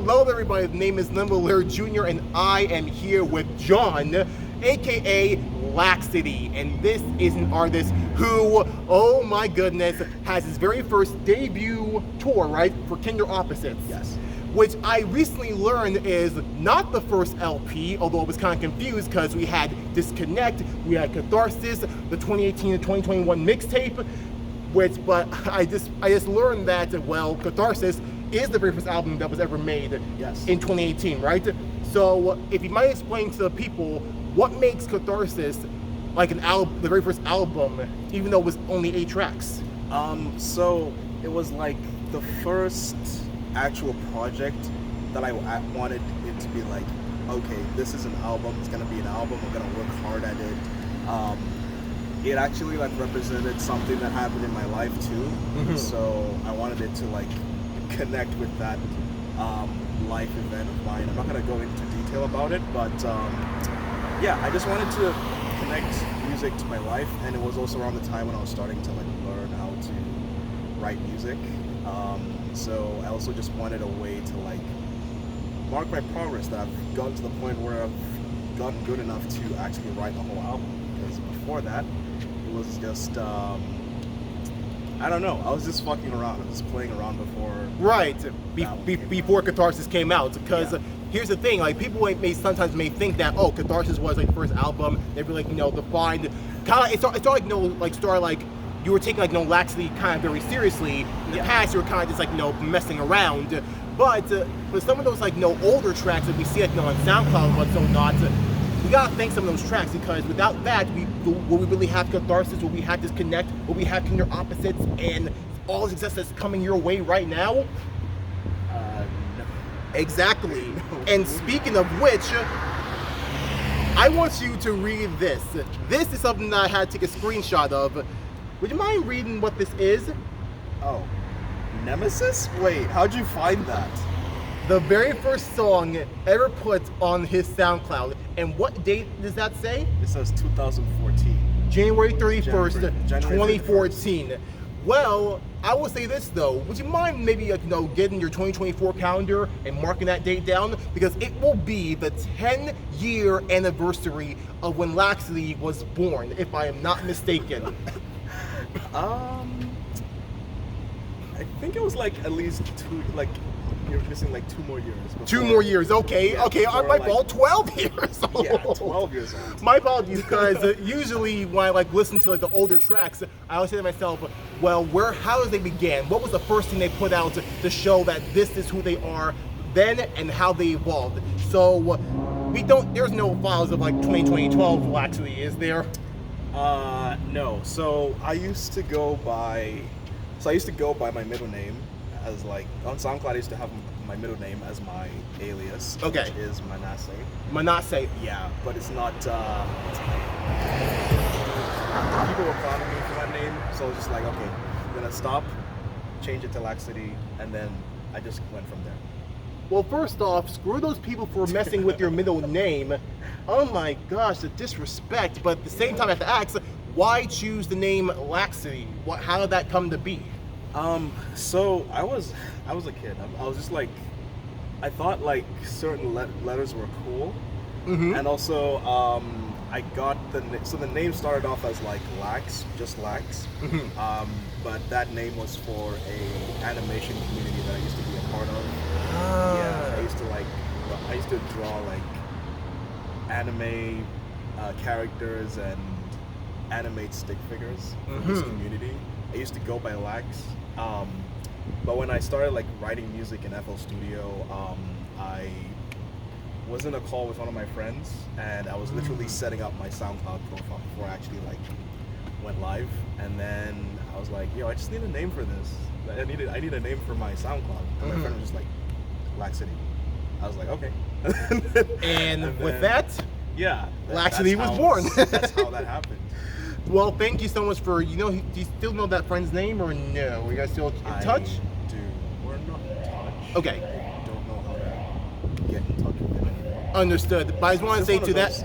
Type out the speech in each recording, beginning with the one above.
Hello everybody, the name is Limbo Jr. and I am here with John, aka Laxcity, and this is an artist who, oh my goodness, has his very first debut tour, right, for Kinder Opposites. Yes. Which I recently learned is not the first LP, although I was kind of confused because we had Disconnect, we had Catharsis, the 2018 to 2021 mixtape, but I just learned that, well, Catharsis is the very first album that was ever made in 2018, right? So if you might explain to the people what makes Catharsis like an album, the very first album, even though it was only 8 tracks. So it was like the first actual project that I wanted it to be like, okay, this is an album, it's gonna be an album, I'm gonna work hard at it. It actually like represented something that happened in my life too. So I wanted it to like connect with that life event of mine. I'm not gonna go into detail about it, but yeah, I just wanted to connect music to my life, and it was also around the time when I was starting to like learn how to write music. So I also just wanted a way to like mark my progress, that I've gotten to the point where I've gotten good enough to actually write the whole album. Because before that, it was just I don't know. I was just fucking around. I was just playing around before. Right. Before Catharsis came out, because here's the thing: like people sometimes may think that Catharsis was like the first album. They were like defined. Kind of, it's like you were taking like Laxcity kind of very seriously. In the past, you were kind of just like messing around. But for some of those like older tracks that we see like on SoundCloud and whatnot, we gotta thank some of those tracks, because without that, will we really have Catharsis? Will we have Disconnect? Will we have Kinder Opposites and all the success that's coming your way right now? No. Exactly. No. And speaking of which, I want you to read this. This is something that I had to take a screenshot of. Would you mind reading what this is? Oh, Nemesis? Wait, how'd you find that? The very first song ever put on his SoundCloud. And what date does that say? It says 2014. January 31st, January 2014. Well, I will say this though. Would you mind maybe getting your 2024 calendar and marking that date down? Because it will be the 10-year anniversary of when Laxcity was born, if I am not mistaken. I think it was like at least you're missing like 2 more years. 2 more years, okay. Yeah, okay, my fault, 12 years old. Yeah, 12 years old. My apologies, because usually when I listen to the older tracks, I always say to myself, well, how did they begin? What was the first thing they put out to show that this is who they are then and how they evolved? So there's no files of 2012 Laxcity, is there? No. So I used to go by my middle name as on SoundCloud. I used to have my middle name as my alias, okay, which is Manasseh. Manasseh. Yeah, but it's not. People were calling me for that name, so I was just like, okay, I'm gonna stop, change it to Laxcity, and then I just went from there. Well, first off, screw those people for messing with your middle name. Oh my gosh, the disrespect. But at the same time, I have to ask, why choose the name Laxcity? How did that come to be? So I was a kid. I was just like, I thought like certain letters were cool, and also I got the name started off as like Lax, just Lax, but that name was for a animation community that I used to be a part of. Yeah, I used to draw like anime characters and animate stick figures for this community. I used to go by Lax, but when I started like writing music in FL Studio, I was in a call with one of my friends, and I was literally setting up my SoundCloud profile before I actually like went live, and then I was like, yo, I just need a name for this. I need a name for my SoundCloud. And my friend was just like, Laxcity. I was like, okay. and with that, yeah, Laxcity was born. That's how that happened. Well, thank you so much for, do you still know that friend's name or no? Are you guys still in touch? I do. We're not in touch. Okay. I don't know how to get in touch with him anymore. Understood. But I just want to say to that,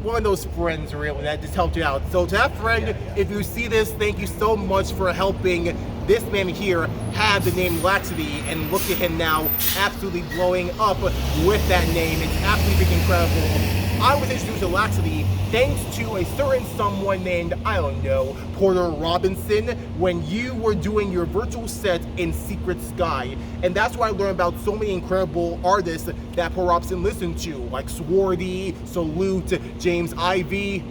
one of those friends really that just helped you out. So to that friend, if you see this, thank you so much for helping this man here had the name Laxcity, and look at him now, absolutely blowing up with that name. It's absolutely freaking incredible. I was introduced to Laxcity thanks to a certain someone named, I don't know, Porter Robinson, when you were doing your virtual set in Secret Sky. And that's where I learned about so many incredible artists that Porter Robinson listened to, like Swarty, Salute, James Ivy,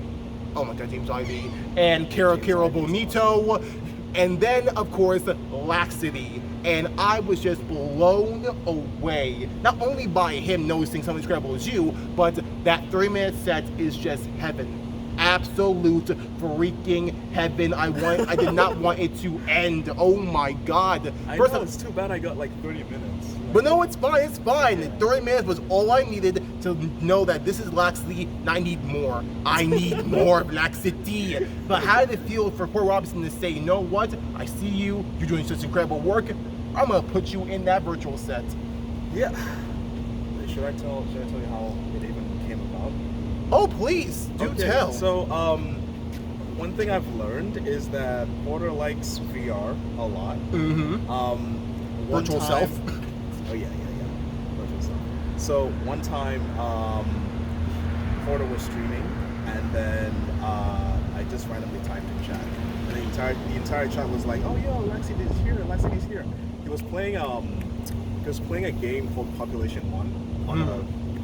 oh my god, James Ivy, and Cara Bonito, and then, of course, Laxcity. And I was just blown away, not only by him noticing something as incredible as you, but that 3-minute set is just heaven. Absolute freaking heaven. I did not want it to end. Oh my god. First, it's too bad I got like 30 minutes. But no, it's fine, it's fine. 30 minutes was all I needed to know that this is Laxcity, and I need more. I need more of Laxcity. But how did it feel for Porter Robinson to say, you know what, I see you, you're doing such incredible work, I'm gonna put you in that virtual set. Yeah. Should I tell you how it even came about? Oh, please, do tell. So, one thing I've learned is that Porter likes VR a lot. Mm-hmm. Virtual self. Oh yeah. Virtual self. So one time, Porter was streaming, and then I just randomly typed in chat, and the entire chat was like, "Oh yo, Laxcity's here! Laxcity's here!" He was playing a game called Population 1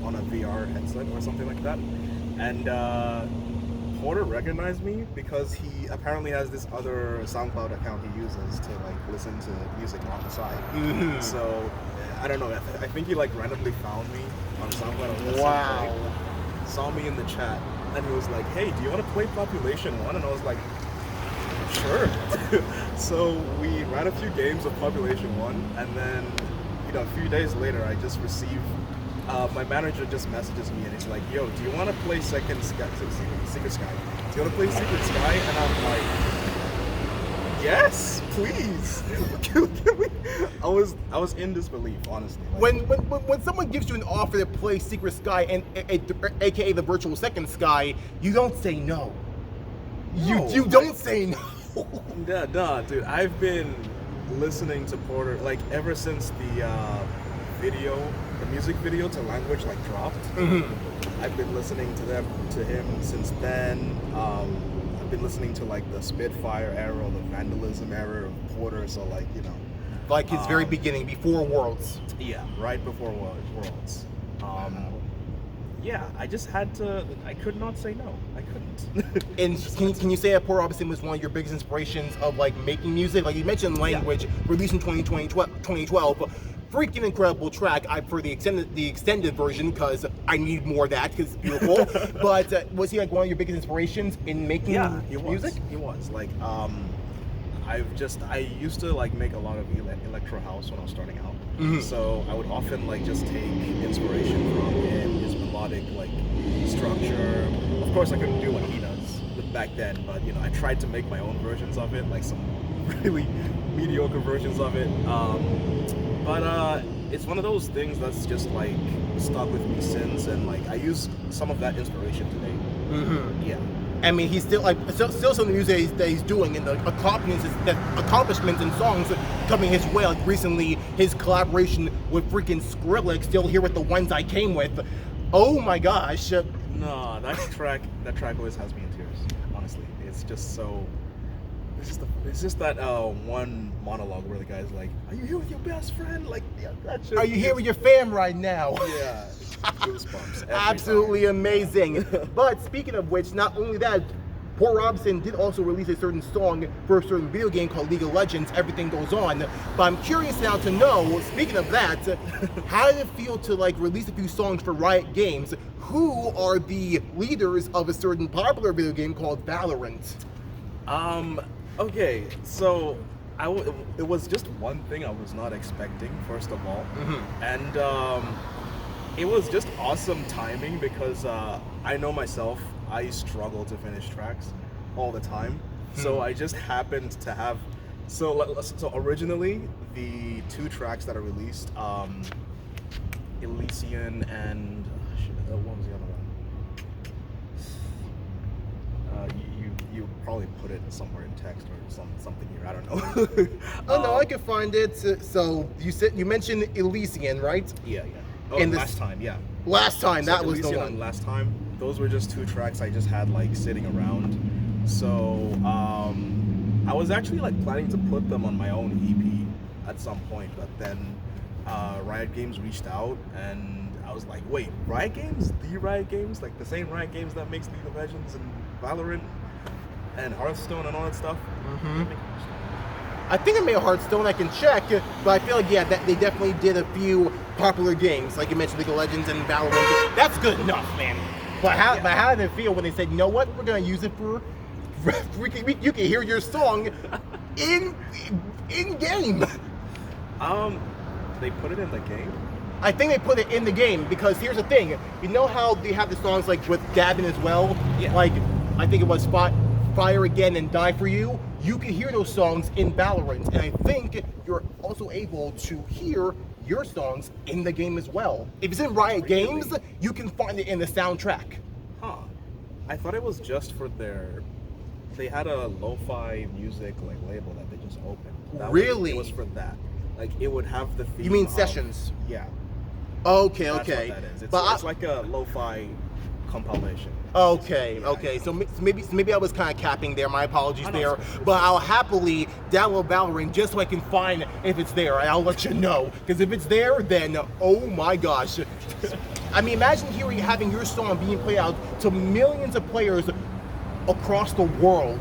on a VR headset or something like that, and Porter recognized me because he apparently has this other SoundCloud account he uses to like listen to music on the side. Mm-hmm. So I don't know. I think he like randomly found me on SoundCloud. Wow. Saw me in the chat, and he was like, "Hey, do you want to play Population 1?" And I was like, "Sure." So we ran a few games of Population 1, and then a few days later, I just received. My manager just messages me and he's like, "Yo, do you want to play Secret Sky? Do you want to play Secret Sky?" And I'm like, "Yes, please." I was in disbelief, honestly. Like, when someone gives you an offer to play Secret Sky and aka the virtual second sky, you don't say no. You don't say no. Nah, dude. I've been listening to Porter like ever since the music video to Language like dropped. Mm-hmm. I've been listening to him since then. I've been listening to like the Spitfire era, the Vandalism era of Porter. So like his very beginning, before Worlds. Yeah, right before Worlds. Yeah, I just had to. I could not say no. I couldn't. And can you say that Porter Robinson was one of your biggest inspirations of like making music? Like you mentioned, Language, released in 2012. Freaking incredible track. For the extended version because I need more of that because it's beautiful. But was he like one of your biggest inspirations in making music? He was like I used to like make a lot of electro house when I was starting out. Mm-hmm. So I would often like just take inspiration from him, his melodic like structure. Of course I couldn't do what he does back then, but I tried to make my own versions of it, like some really mediocre versions of it. But it's one of those things that's just like stuck with me since, and like I use some of that inspiration today. Mm-hmm. Yeah. I mean, he's still still some of the music that he's doing, and the accomplishments and songs coming his way. Like recently, his collaboration with freaking Skrillex, Still Here with the Ones I Came With. Oh my gosh! No, that track always has me in tears. Honestly, it's just so. It's just that one monologue where the guy's like, "Are you here with your best friend?" Like, yeah, that shit. Are you here with your fam right now? Yeah, goosebumps. Absolutely amazing. But speaking of which, not only that, Porter Robinson did also release a certain song for a certain video game called League of Legends, Everything Goes On. But I'm curious now to know, speaking of that, how did it feel to like release a few songs for Riot Games? Who are the leaders of a certain popular video game called Valorant? Okay, so it was just one thing I was not expecting, first of all. Mm-hmm. And it was just awesome timing because I know myself, I struggle to finish tracks all the time. Mm-hmm. So I just happened to have, so originally the two tracks that are released, Elysian and, what was the other one? you probably put it somewhere in text or something here. I don't know. Oh no, I can find it. So you mentioned Elysian, right? Yeah. Oh, In last time, yeah. Last time, So that was the Elysian one. and Last time, those were just 2 tracks I just had like sitting around. So I was actually like planning to put them on my own EP at some point, but then Riot Games reached out, and I was like, wait, Riot Games? The Riot Games? Like the same Riot Games that makes League of Legends and Valorant and Hearthstone and all that stuff? Mm-hmm. I think I made a Hearthstone, I can check, but I feel like, yeah, that they definitely did a few popular games, like you mentioned League of Legends and Valorant. That's good enough, man. But how did it feel when they said, you know what, we're going to use it for, you can hear your song in game? They put it in the game? I think they put it in the game, because here's the thing. You know how they have the songs like with Gavin as well? Yeah. Like, I think it was Fire Again and Die For You. You can hear those songs in Valorant, and I think you're also able to hear your songs in the game as well. If it's in Riot Games, you can find it in the soundtrack. Huh. I thought it was just for they had a lo-fi music like label that they just opened. Really? It was for that. Like it would have the theme. You mean of, sessions? Yeah. Okay. That's what that is. It's like a lo-fi compilation. Okay. So maybe I was kind of capping there. My apologies there. But I'll happily download Valorant just so I can find if it's there, and I'll let you know. Because if it's there, then oh my gosh. I mean, imagine having your song being played out to millions of players across the world.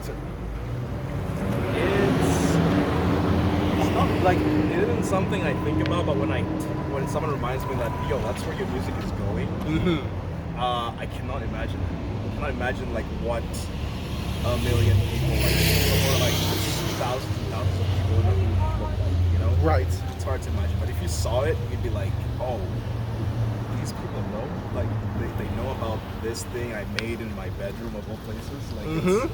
It's not like it isn't something I think about, but when someone reminds me that that's where your music is going. Mm-hmm. I cannot imagine it. I cannot imagine like what a million people, like thousands and thousands of people in a room look like, you know? Right. It's hard to imagine, but if you saw it, you'd be like, oh, these people know, like they know about this thing I made in my bedroom of all places. Like,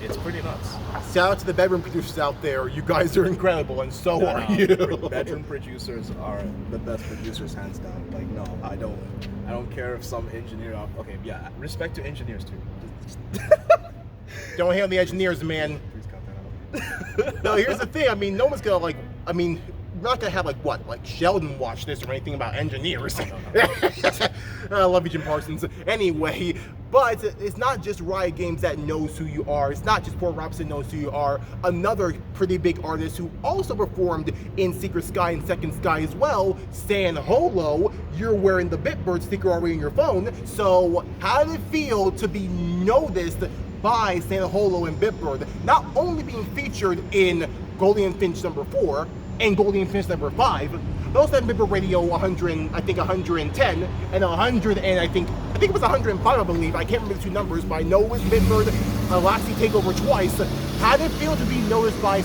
it's pretty nuts. Shout out to the bedroom producers out there. You guys are incredible, and so are you. Bedroom producers are the best producers, hands down. Like, no, I don't care if some engineer. Okay, yeah, respect to engineers too. Don't hate on the engineers, man. Please cut that out. No, here's the thing. I mean, no one's gonna we're not gonna have like Sheldon watch this or anything about engineers. I love you, Jim Parsons. Anyway, but it's not just Riot Games that knows who you are. It's not just Paul Robinson knows who you are. Another pretty big artist who also performed in Secret Sky and Second Sky as well, San Holo. You're wearing the Bitbird sticker already on your phone. So how did it feel to be noticed by San Holo and Bitbird, not only being featured in Golden Finch #4 and Golden Finch #5, but also had Bitbird Radio 100, I think 110, and 100, and I think it was 105, I believe. I can't remember the two numbers, but I know it was Bitbird, Laxcity Takeover twice. How did it feel to be noticed by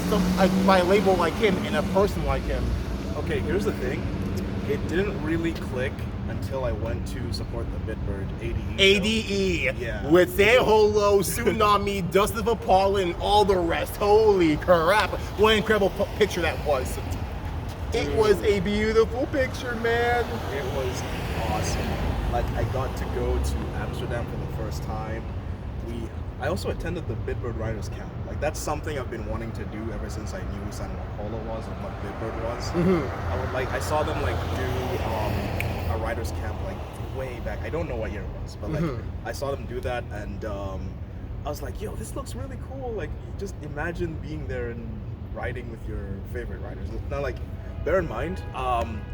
by a label like him and a person like him? Okay, here's the thing. It didn't really click until I went to support the Bitbird ADE. ADE, yeah. With San Holo, Tsunami, Dustin Paul, and all the rest. Holy crap! What an incredible picture that was. It was a beautiful picture, man. It was awesome. Like, I got to go to Amsterdam for the first time. I also attended the Bitbird Writers Camp. Like, that's something I've been wanting to do ever since I knew San Holo was and what Bitbird was. Mm-hmm. I saw them like do a writers camp like way back. I don't know what year it was, but like I saw them do that, and I was like, yo, this looks really cool. Like, just imagine being there and writing with your favorite writers. Now, like, bear in mind,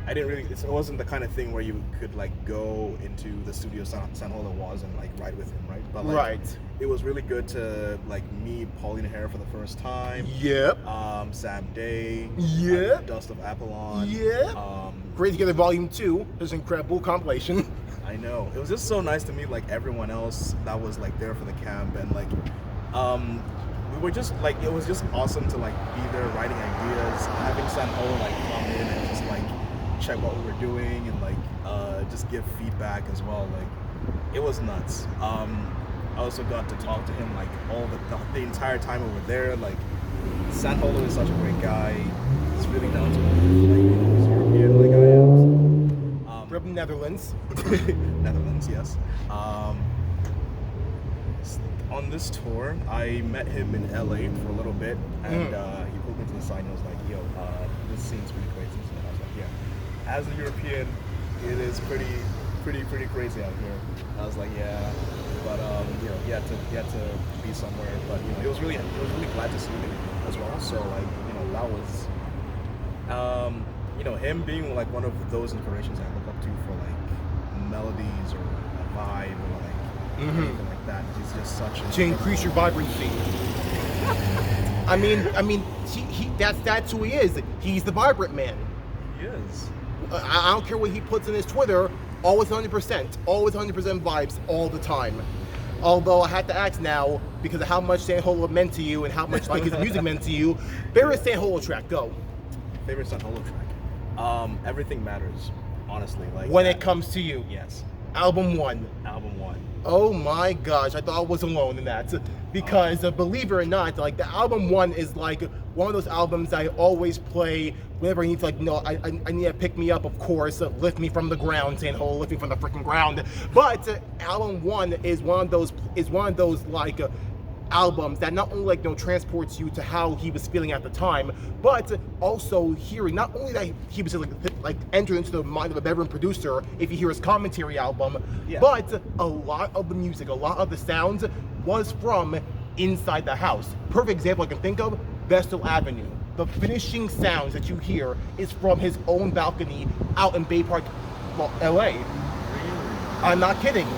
it wasn't the kind of thing where you could like go into the studio San Holo was and like write with him, right? But like, it was really good to like meet Pauline Hare for the first time. Yep. Sam Day. Yep. Dust of Apollon. Yep. Great Together Volume 2. There's an incredible compilation. I know. It was just so nice to meet like everyone else that was like there for the camp, and like we were just like, it was just awesome to like be there writing ideas, having San Holo like come in and just like check what we were doing and like just give feedback as well. Like, it was nuts. I also got to talk to him like all the entire time we were there. Like, San Holo is such a great guy. He's really down to earth. Like, he's European like I am. From Netherlands. Netherlands, yes. On this tour, I met him in LA for a little bit, and he pulled me to the side and was like, "Yo, this scene's pretty crazy." So I was like, "Yeah." As a European, it is pretty crazy out here. I was like, "Yeah," but you know, you had to be somewhere. But you know, it was really glad to see me as well. So like, you know, that was, you know, him being like one of those inspirations I look up to for like melodies or a vibe or like. Anything like that. He's just such a... To increase your vibrancy. I mean, that's who he is. He's the vibrant man. He is. I don't care what he puts in his Twitter. Always 100%. Always 100% vibes all the time. Although I had to ask now, because of how much San Holo meant to you and how much like his music meant to you, favorite San Holo track, go. Favorite San Holo track? Everything Matters, honestly. Like when it comes to you. Yes. Album 1. Album 1. Oh my gosh, I thought I was alone in that. Because believe it or not, like the album 1 is like one of those albums I always play whenever I need to, like, no, I need to pick me up, of course, lift me from the ground, San Holo, lift me from the freaking ground. But album 1 is one of those like albums that not only like, you know, transports you to how he was feeling at the time, but also hearing not only that he was like entered into the mind of a veteran producer if you hear his commentary album, but a lot of the music, a lot of the sounds was from inside the house. Perfect example I can think of, Vestal Avenue. The finishing sounds that you hear is from his own balcony out in Bay Park, LA. I'm not kidding.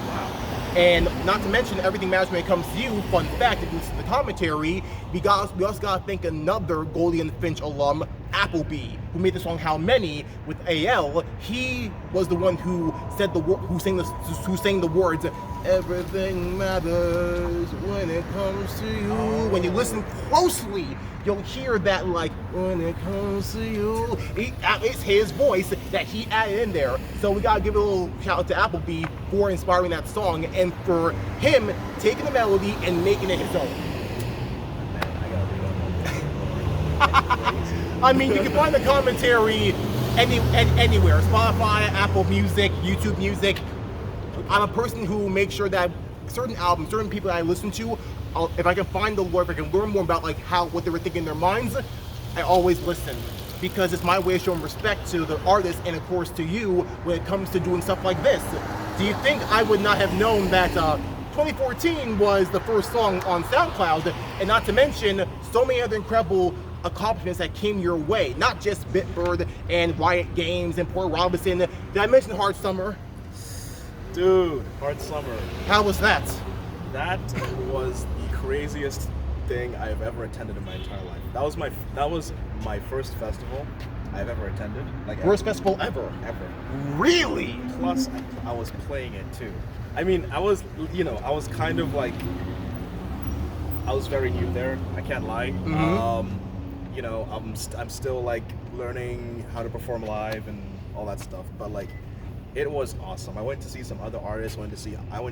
And not to mention, Everything Matters When It Comes to You. Fun fact, if you listen to the commentary, we also got to thank another Goldie and Finch alum, Appleby, who made the song How Many with AL. He was the one who said who sang the words, "Everything matters when it comes to you." When you listen closely, you'll hear that, like, when it comes to you. It's his voice that he added in there. So we gotta give a little shout out to Appleby for inspiring that song and for him taking the melody and making it his own. I mean, you can find the commentary anywhere. Spotify, Apple Music, YouTube Music. I'm a person who makes sure that certain albums, certain people that I listen to, if I can find the lore, if I can learn more about like what they were thinking in their minds, I always listen, because it's my way of showing respect to the artist and of course to you when it comes to doing stuff like this. Do you think I would not have known that 2014 was the first song on SoundCloud, and not to mention so many other incredible accomplishments that came your way, not just Bitbird and Riot Games and Port Robinson. Did I mention Hard Summer? Dude, Hard Summer. How was that? That was the craziest thing I've ever attended in my entire life. That was my first festival I've ever attended. Like first festival ever? Ever. Really? Plus, I was playing it too. I mean, I was kind of like, I was very new there. I can't lie. You know, I'm still like learning how to perform live and all that stuff. But like, it was awesome. I went to see some other artists. I went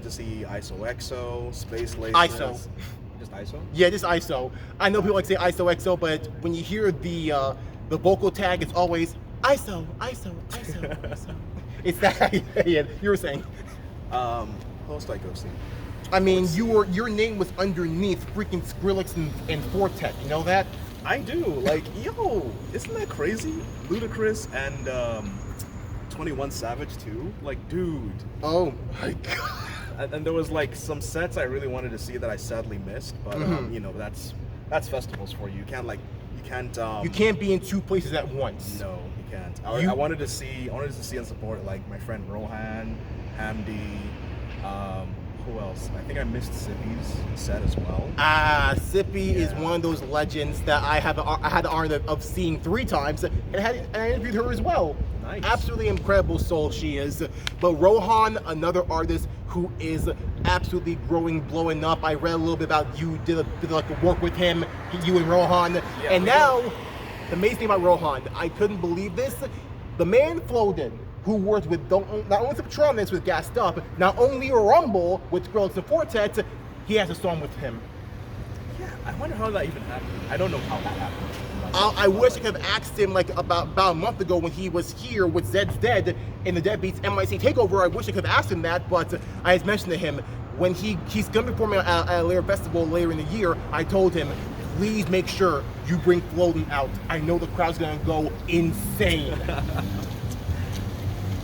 to see ISO, Space Laces. ISO. Just ISO? Yeah, just ISO. I know people like to say ISO, but when you hear the vocal tag, it's always ISO. It's that. Yeah, you were saying. Post I go see. I mean, your name was underneath freaking Skrillex and Fortet. You know that? I do. Like, yo, isn't that crazy? Ludacris and 21 Savage too. Like, dude. Oh my god. And there was like some sets I really wanted to see that I sadly missed. But you know, that's festivals for you. You can't be in two places at once. No, you can't. I wanted to see and support like my friend Rohan, Hamdi. Who else? I think I missed Sippy's set as well. Sippy is one of those legends that I had the honor of seeing 3 times, and I interviewed her as well. Nice. Absolutely incredible soul she is. But Rohan, another artist who is absolutely blowing up. I read a little bit about you, did like a work with him, you and Rohan. Yeah, and now, the amazing thing about Rohan, I couldn't believe this. The man floated, who worked with not only Subtronics with Gassed Up, not only Rumble with Skrillex and Fortet, he has a song with him. Yeah, I wonder how that even happened. I don't know how that happened. I wish I could have asked him like about a month ago when he was here with Zed's Dead in the Deadbeats NYC Takeover. I wish I could have asked him that, but I had mentioned to him when he's going to be performing at a later festival later in the year. I told him, please make sure you bring Floating out. I know the crowd's going to go insane.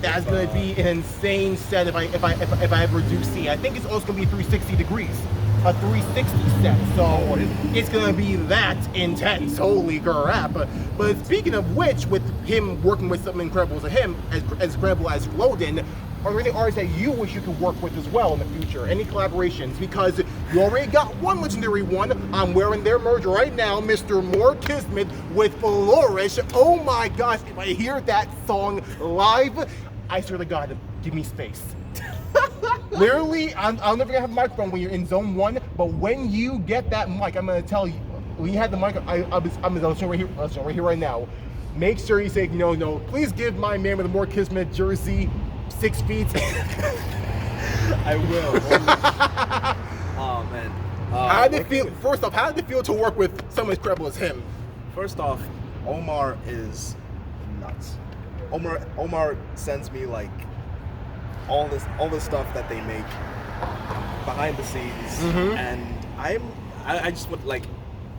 That's going to be an insane set if I ever do see. I think it's also going to be 360 degrees. A 360 set, so it's gonna be that intense. Holy crap! But speaking of which, with him working with something incredible as him, as incredible as Floden, are there any artists that you wish you could work with as well in the future? Any collaborations? Because you already got one legendary one. I'm wearing their merch right now, Mr. More Kismet with Flourish. Oh my gosh! If I hear that song live, I swear to God, give me space. Literally, I'll never have a microphone when you're in zone 1, but when you get that mic, I'm gonna tell you, when you had the mic, I'm gonna show right here right now. Make sure you say, no, please give my man with the More Kismet jersey 6 feet. I will. Oh man. How did it feel? First off, how did it feel to work with someone as incredible as him? First off, Omar is nuts. Omar sends me like all this stuff that they make behind the scenes, and I just would like,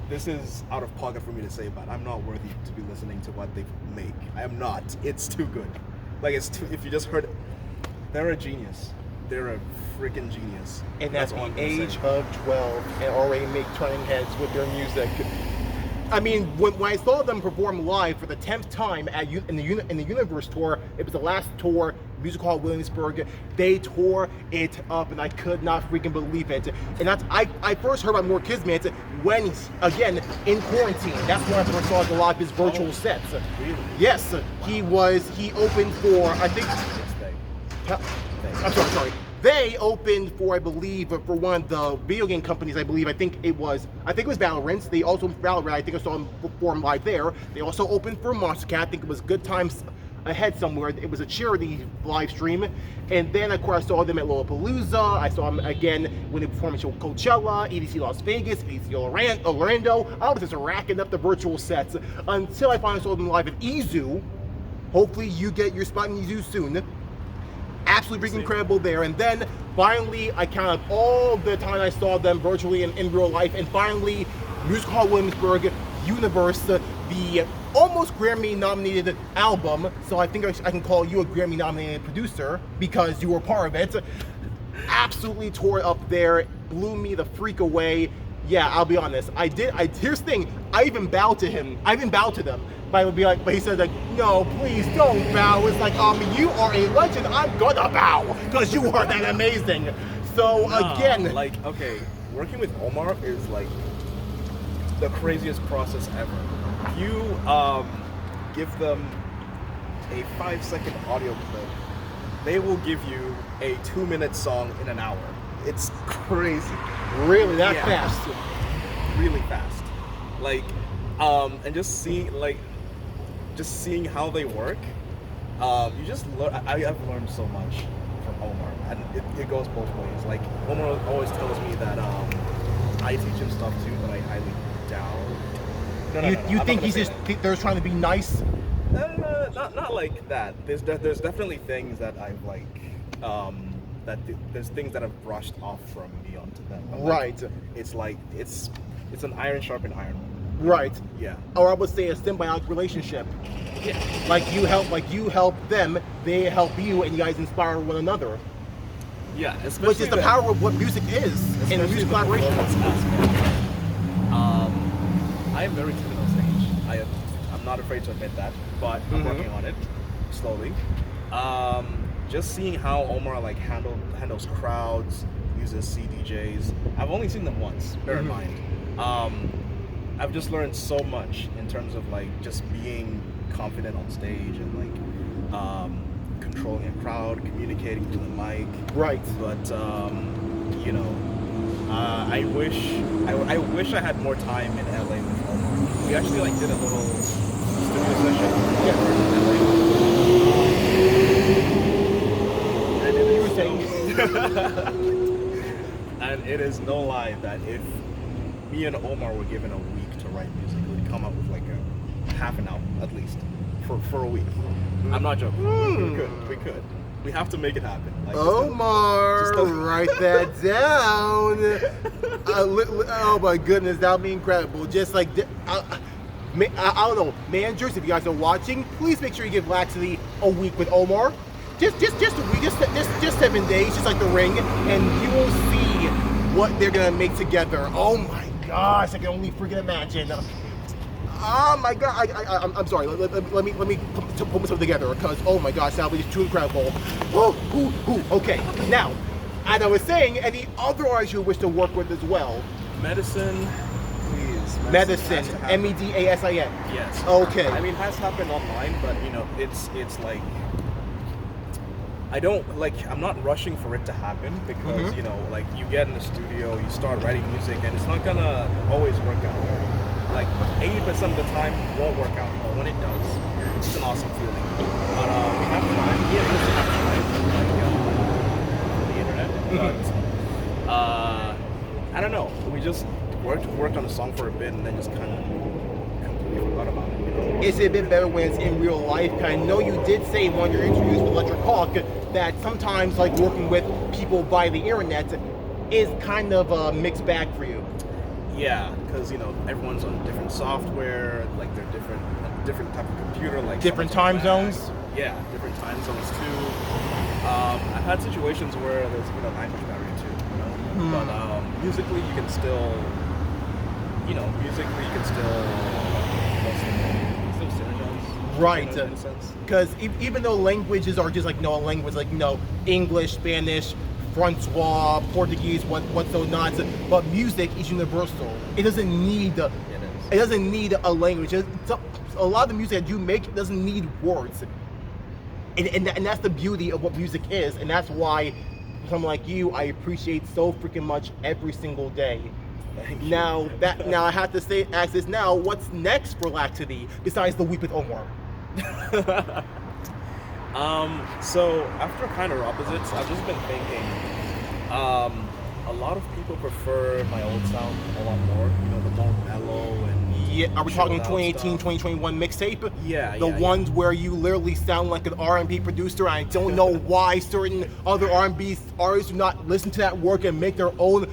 this is out of pocket for me to say, but I'm not worthy to be listening to what they make. I am not. It's too good. Like, it's too, if you just heard it, they're a genius. They're a freaking genius. And that's the age of 12 and already make turning heads with their music. I mean, when I saw them perform live for the 10th time in the Universe tour, it was the last tour, Music Hall Williamsburg. They tore it up, and I could not freaking believe it. And that's I first heard about More Kismet when, again, in quarantine. That's when I first saw a lot of his virtual sets. Really? Yes, he opened for, I think. I'm sorry. They opened for, I believe, for one of the video game companies. I think it was Valorant. They also Valorant. I think I saw them perform live there. They also opened for Monster Cat. I think it was Good Times Ahead somewhere. It was a charity live stream. And then, of course, I saw them at Lollapalooza. I saw them again when they performed at Coachella, EDC Las Vegas, EDC Orlando. I was just racking up the virtual sets until I finally saw them live at EZoo. Hopefully, you get your spot in EZoo soon. Absolutely freaking incredible there. And then finally, I counted up all the time I saw them virtually and in real life. And finally, Music Hall Williamsburg, Universe, the almost Grammy-nominated album. So I think I can call you a Grammy-nominated producer because you were part of it. Absolutely tore it up there, blew me the freak away. Yeah, I'll be honest. Here's the thing. I even bowed to him. I even bowed to them. But he said like, no, please don't bow. It's like, you are a legend. I'm gonna bow because you are that amazing. So again, like, okay, working with Omar is like the craziest process ever. You give them a 5-second audio clip, they will give you a 2-minute song in an hour. It's crazy. Really, that fast? Really fast. Like, and just seeing how they work, you just learn. I have learned so much from Omar, and it goes both ways. Like, Omar always tells me that I teach him stuff too, but I highly doubt. No, you think he's just they're trying to be nice? Not like that. There's definitely things that I've like, there's things that I've brushed off from me onto them. But, right. Like, it's like it's an iron sharpened iron. Right. Yeah. Or I would say a symbiotic relationship. Yeah. Like you help them, they help you, and you guys inspire one another. Yeah. Which is the power of what music is in a music collaboration. I am very timid on stage. I'm not afraid to admit that, but I'm working on it slowly. Just seeing how Omar like handles crowds, uses CDJs. I've only seen them once. Bear in mind. I've just learned so much in terms of like just being confident on stage and like controlling a crowd, communicating through the mic. Right. But I wish I had more time in LA with Omar. We actually like did a little studio session. And it is no lie that if me and Omar were given a week to write music, we'd come up with like a half an album at least for a week. I'm not joking. We could. We have to make it happen. Like, Omar, write that down. Oh my goodness, that would be incredible. Just like, I don't know, managers, if you guys are watching, please make sure you give Laxcity a week with Omar. Just a week, just 7 days, just like The Ring, and you will see what they're gonna make together. Oh my gosh, I can only freaking imagine. Oh my god, I'm sorry. Let me put myself together because oh my gosh, that was too incredible. Okay, now, as I was saying, any other artists you wish to work with as well? Medicine, please. Medicine, Medasin. Yes. Okay. I mean, it has happened online, but you know, it's like I'm not rushing for it to happen because you know, like you get in the studio, you start writing music, and it's not gonna always work out. Like 80% of the time won't work out, but when it does, it's an awesome feeling. But we have time. Yeah, we have time, like the internet. But I don't know. We just worked on a song for a bit, and then just kind of completely forgot about it. You know? Is it a bit better when it's in real life? I know you did say in one of your interviews with Electric Hawk that sometimes, like working with people via the internet, is kind of a mixed bag for you. Yeah, because you know everyone's on different software, like they're different type of computer, like different time zones. Yeah, different time zones too. I've had situations where there's a bit of language barrier too, you know. But musically, you can still synergize. Right. You know, in a sense. Because even though languages are just like a language, like English, Spanish, Francois, Portuguese, what's so not, but music is universal. It doesn't need a language. A lot of the music that you make doesn't need words, and that's the beauty of what music is, and that's why someone like you I appreciate so freaking much every single day. Thank you. Now I have to ask this now. What's next for Laxcity besides the week with Omar? So after kind of opposites, I've just been thinking, a lot of people prefer my old sound a lot more, you know, the more mellow and are we talking 2018, stuff. 2021 mixtape? Yeah, the ones where you literally sound like an R&B producer. I don't know why certain other R&B artists do not listen to that work and make their own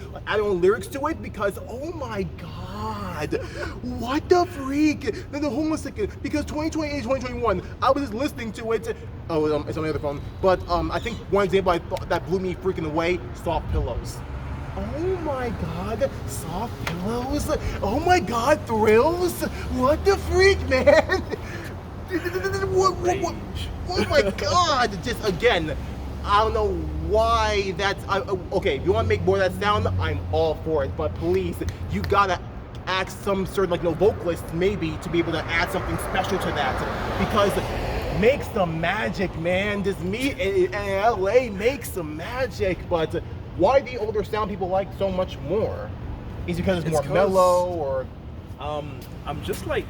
lyrics to it, because oh my god, what the freak? Then the homeless second, because 2020 2021, I was just listening to it. Oh, it's on the other phone. But I think one example I thought that blew me freaking away: Soft Pillows. Oh my god, Soft Pillows. Oh my god, Thrills. What the freak, man? What? Oh my god. Just again, I don't know why that's okay. If you want to make more of that sound, I'm all for it. But please, you gotta ask some certain vocalists maybe to be able to add something special to that, because make some magic, man. Just me in LA make some magic. But why the older sound people like so much more? Is it because it's more mellow, or I'm just like,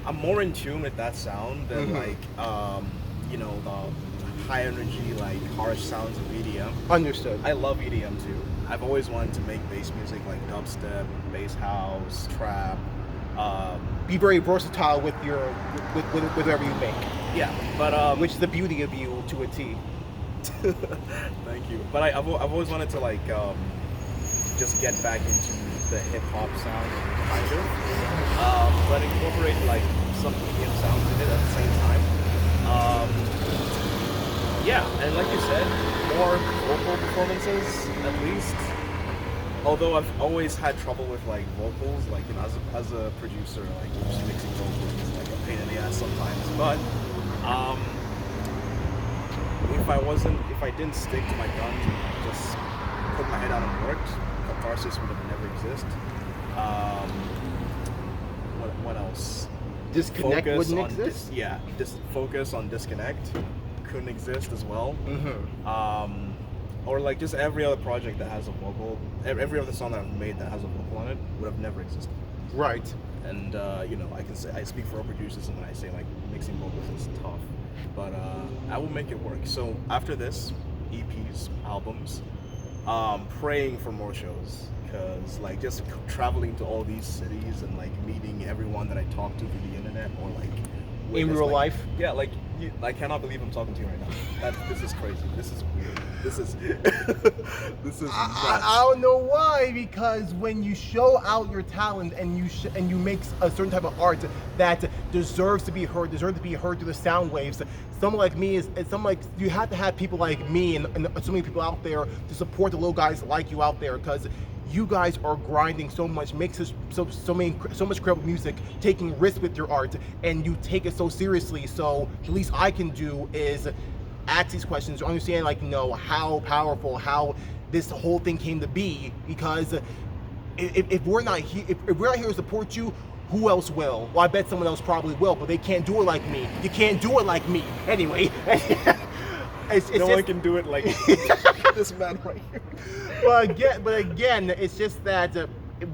I'm more in tune with that sound than you know, the high energy like harsh sounds of EDM. Understood. I love EDM too. I've always wanted to make bass music like dubstep, bass house, trap. Be very versatile with your with whatever you make. Yeah, but which is the beauty of you to a T. Thank you. But I've always wanted to like just get back into the hip hop sound kind of, but incorporate like some EDM sounds in it at the same time. Yeah, and like you said, more vocal performances at least. Although I've always had trouble with like vocals, like you know, as a producer, like just mixing vocals is like a pain in the ass sometimes. But if I didn't stick to my guns and like, just put my head out and worked, Catharsis would have never exist. What else? Disconnect wouldn't exist? Just focus on Disconnect couldn't exist as well. Or like just every other project that has a vocal, every other song that I've made that has a vocal on it would have never existed. Right. And you know, I speak for all producers, and when I say like mixing vocals is tough, but I will make it work. So after this, EPs, albums, praying for more shows, because like just traveling to all these cities and like meeting everyone that I talk to through the internet or like In real like, life? Yeah, like I cannot believe I'm talking to you right now. This is crazy. This is weird. This is this is nuts. I don't know why, because when you show out your talent and you make a certain type of art that deserves to be heard through the sound waves, someone like me you have to have people like me and so many people out there to support the little guys like you out there, because you guys are grinding so much, makes us so much incredible music, taking risks with your art, and you take it so seriously. So the least I can do is ask these questions to understand, like, you know, how powerful, how this whole thing came to be. Because if we're not here, if we're not here to support you, who else will? Well, I bet someone else probably will, but they can't do it like me. You can't do it like me. Anyway. No one can do it like this man right here. But again, it's just that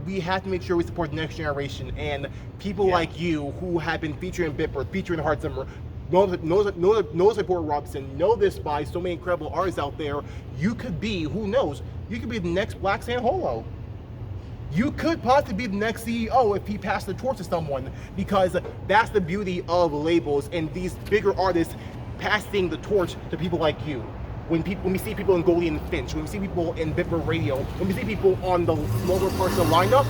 we have to make sure we support the next generation, and people like you who have been featured in Bitbird, featured in Hard Summer, know support Robson, know this by so many incredible artists out there. You could be, who knows, you could be the next Black San Holo. You could possibly be the next CEO if he passed the torch to someone, because that's the beauty of labels and these bigger artists passing the torch to people like you. When we see people in Goldie and Finch, when we see people in Bitbird Radio, when we see people on the lower parts of the lineup,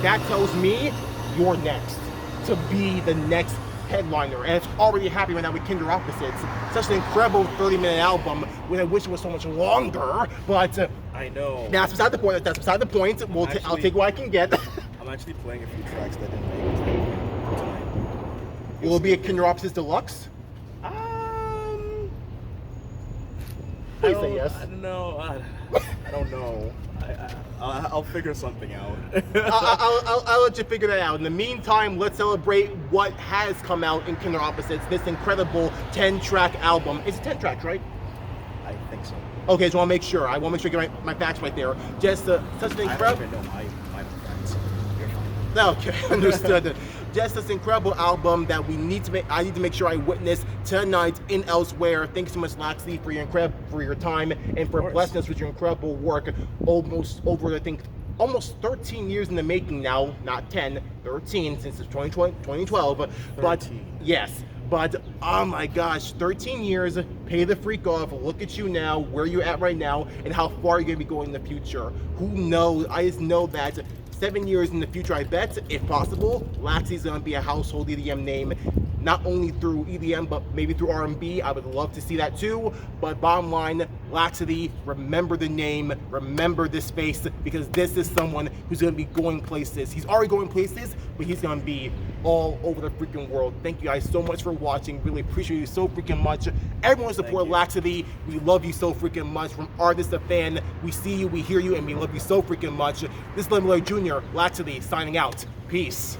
that tells me you're next to be the next headliner. And it's already happening right now with Kinder Opposites. Such an incredible 30-minute album, when I wish it was so much longer, but I know. That's beside the point. That's beside the point. I'll take what I can get. I'm actually playing a few tracks that didn't make it tonight. Will it be a Kinder Opposites Deluxe? Please say yes. I don't know. I don't know. I'll figure something out. I'll let you figure that out. In the meantime, let's celebrate what has come out in Kinder Opposites, this incredible 10-track album. It's 10 tracks, right? I think so. Okay, so I want to make sure. I want to make sure I get my facts right there. Just such an incredible... I don't even know my facts. You're fine. Okay, understood. Just this incredible album that we need to make. I need to make sure I witness tonight in Elsewhere. Thanks so much, Laxcity, for your time and for blessing us with your incredible work. Almost 13 years in the making now, not 10, 13 since it's 2012. 13. But yes. But oh my gosh, 13 years, pay the freak off. Look at you now, where you're at right now, and how far you're gonna be going in the future. Who knows? I just know that 7 years in the future, I bet, if possible, Laxity's gonna be a household EDM name, not only through EDM, but maybe through R&B. I would love to see that too. But bottom line, Laxcity, remember the name, remember this space, because this is someone who's gonna be going places. He's already going places, but he's gonna be all over the freaking world. Thank you guys so much for watching. Really appreciate you so freaking much. Everyone support Laxcity. We love you so freaking much. From artist to fan, we see you, we hear you, and we love you so freaking much. This is Lemon Jr., Laxcity, signing out. Peace.